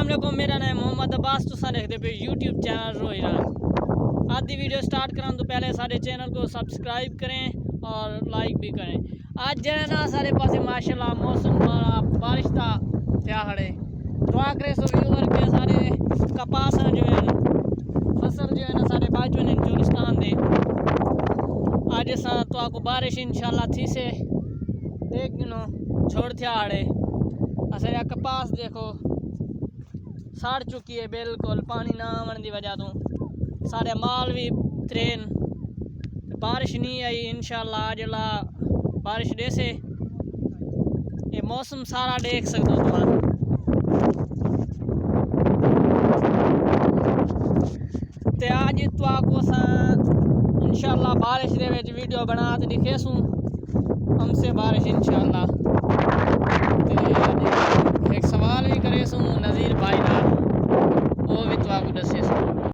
अस्सलाम वालेकुम, मेरा नाम मोहम्मद अब्बास। तुसा देखते पे यूट्यूब चैनल रोहिरान। आधी वीडियो स्टार्ट कराने तो पहले सारे चैनल को सब्सक्राइब करें और लाइक भी करें। आज जो है ना सारे पास माशाल्लाह मौसम बारिश का क्या खड़े दुआ करे सो व्यूअर के सारे कपास जो है फसल जो है ना सारे बाजू ने चोलिस्तान दे आज तो आपको बारिश इंशाल्लाह थी से देख गिनो छोड़ थे आड़े असर कपास देखो सड़ चुकी है बिल्कुल पानी ना आने की वजह तो सारे माल भी त्रेन बारिश नहीं आई। इंशाल्लाह आज ला बारिश दे से ये मौसम सारा देख सकते हो तुम ते आज तो आपको इंशाल्लाह बारिश दे विच वीडियो बना के दिखे सूँ हमसे बारिश इंशाल्लाह। एक सवाल भी करे सूँ नज़ीर भाई ना वो भी तो आपको दसे